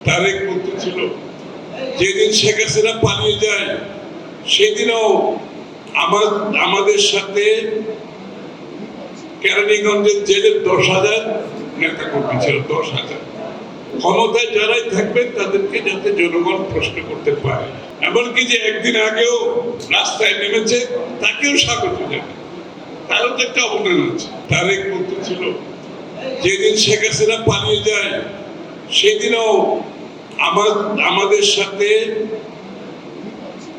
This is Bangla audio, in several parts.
তারেক বলতেছিল যেদিন শেখ হাসিনা পালিয়ে যায় সেদিনও আমাদের সাথে কেরানীগঞ্জের জেলের 10,000 নেতা কর্মী ছিল। 10,000 ক্ষমতায় যারাই থাকবেন তাদেরকে যাতে জনগণ প্রশ্ন করতে পারে, এমনকি যে একদিন আগেও রাস্তায় নেমেছে তাকেও স্বাগত জানায়, তারও তো একটা অবদান আছে। তারেক বলতেছিল যেদিন শেখ হাসিনা পালিয়ে যায় সেদিনও আমাদের সাথে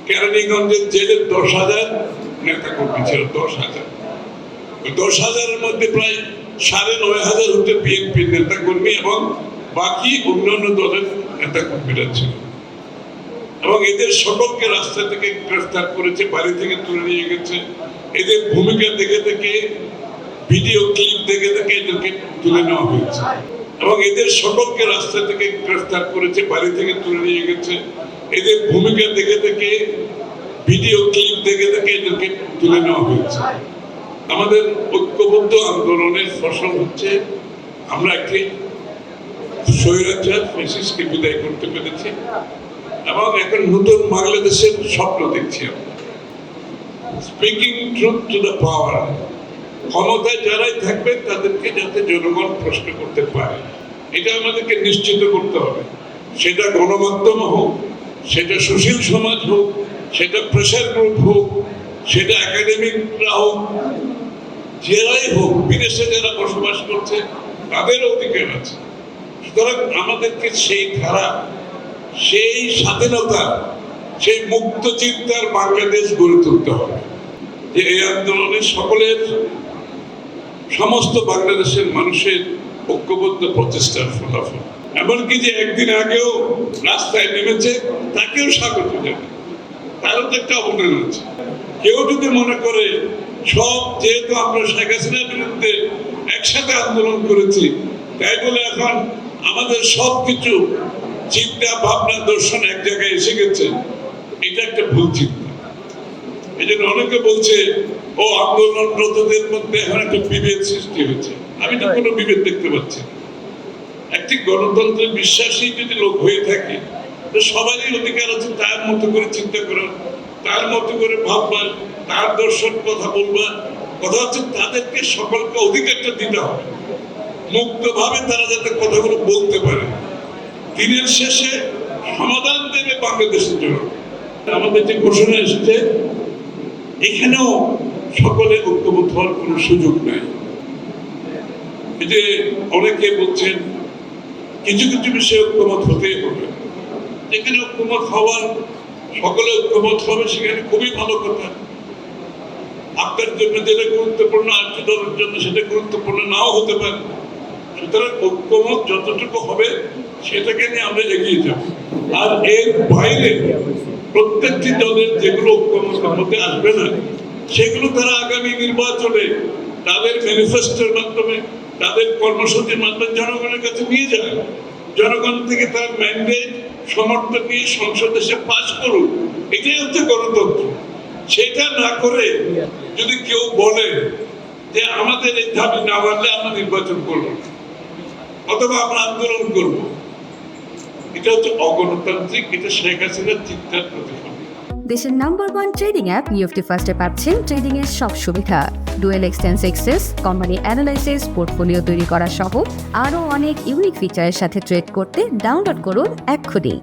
কেরানীগঞ্জের জেলের 10,000 নেতা কর্মী ছিল। 10,000 10,000-এর মধ্যে প্রায় 9,500 হচ্ছে বিএনপির নেতা কর্মী এবং বাকি অন্যান্য দলের নেতা কর্মীরা ছিল। এবং এদের সকলকে রাস্তা থেকে গ্রেফতার করেছে, বাড়ি থেকে তুলে নিয়ে গেছে। এদের ভূমিকা দেখে দেখে, ভিডিও ক্লিপ দেখে দেখে এদেরকে তুলে নেওয়া হয়েছে এবং এদের সকলকে রাস্তা থেকে গ্রেফতার করেছে, বাড়ি থেকে তুলে নিয়ে গেছে। এদের ভূমিকা দেখে দেখে, ভিডিও ক্লিপ দেখে দেখে এদেরকে তুলে নেওয়া হয়েছে। আমাদের ঐক্যবদ্ধ আন্দোলনের ফসল হচ্ছে আমরা একটি স্বৈরাচার ফ্যাসিস্টকে বিদায় করতে পেরেছি এবং এখন নতুন বাংলাদেশের স্বপ্ন দেখছি আমরা। Speaking truth to the power, ক্ষমতায় যারাই থাকবেন তাদেরকে যাতে জনগণ প্রশ্ন করতে পারে, এটা আমাদেরকে নিশ্চিত করতে হবে। সেটা গণমাধ্যম হোক, সেটা সুশীল সমাজ হোক, সেটা প্রেসার গ্রুপ হোক, সেটা একাডেমিকরা হোক, যারাই হোক, বিদেশে যারা বসবাস করছে তাদের অধিকার আছে। সুতরাং আমাদেরকে সেই ধারা, সেই স্বাধীনতা, সেই মুক্ত চিন্তার বাংলাদেশ গড়ে তুলতে হবে, যে এই আন্দোলনে সকলের, সমস্ত বাংলাদেশের মানুষের ঐক্যবদ্ধ প্রচেষ্টার ফলাফল। এমনকি যে একদিন আগেও রাস্তায় নেমেছে তাকেও স্বাগত জানায়, তারও তো একটা অবদান আছে। কেউ যদি মনে করে যেহেতু আমরা শেখ হাসিনার বিরুদ্ধে একসাথে আন্দোলন করেছি তাই বলে এখন আমাদের সবকিছু চিন্তা ভাবনা দর্শন এক জায়গায় এসে গেছে, এটা একটা ভুল চিন্তা। এই জন্য অনেকে বলছে ও আন্দোলনরতদের মধ্যে এখন একটা বিভেদ সৃষ্টি হয়েছে। আমি তো কোনো বিভেদ দেখতে পাচ্ছি না। একটি গণতন্ত্রে বিশ্বাসী যদি লোক হয়ে থাকে তো সবারই অধিকার আছে তার মতো করে চিন্তা করার, তার মতো করে ভাববার, তার দর্শন কথা বলবার। কথা হচ্ছে তাদেরকে সকলকে অধিকারটা দিতে হবে, মুক্তভাবে তারা যাতে কথাগুলো বলতে পারে। দিনের শেষে সমাধান দেবে বাংলাদেশের জন্য। আমাদের যে ঘোষণা এসেছে এখানেও সকলে ঐক্যবদ্ধ হওয়ার কোনো সুযোগ নাই। এই যে অনেকে বলছেন কিছু কিছু বিষয়ে ঐক্যমত হতেই হবে, যেখানে ঐক্যমত হওয়ার, সকলে ঐক্যমত হবে সেখানে খুবই ভালো কথা। আপনার জন্য যেটা গুরুত্বপূর্ণ আরেকটি দলের জন্য সেটা গুরুত্বপূর্ণ নাও হতে পারে। সুতরাং ঐক্যমত যতটুকু হবে সেটাকে নিয়ে আমরা এগিয়ে যাব। আর এর বাইরে প্রত্যেকটি দলের যেগুলো ঐক্যমতের মধ্যে আসবে না সেগুলো তারা আগামী নির্বাচনে তাদের ম্যানিফেস্টোর মাধ্যমে, তাদের কর্মসূচির মাধ্যমে জনগণের কাছে নিয়ে যাবে। জনগণ থেকে তার ম্যান্ডেট সমর্থন নিয়ে সংসদে সে পাস করুক, এটাই হচ্ছে গণতন্ত্র। সেটা না করে যদি কেউ বলে যে আমাদের এই দাবি না মানলে আমরা নির্বাচন করব অথবা আমরা আন্দোলন করব, এটা হচ্ছে অগণতান্ত্রিক, এটা শেখ হাসিনার চিন্তার প্রতিফলন। দেশের নাম্বার 1 ট্রেডিং অ্যাপ নিফটি ফার্স্টে পাচ্ছেন ট্রেডিং এর সব সুবিধা, dual exchange access, company analysis, portfolio তৈরি করা সহ আরও অনেক ইউনিক ফিচারের সাথে ট্রেড করতে ডাউনলোড করুন এক্ষুনি।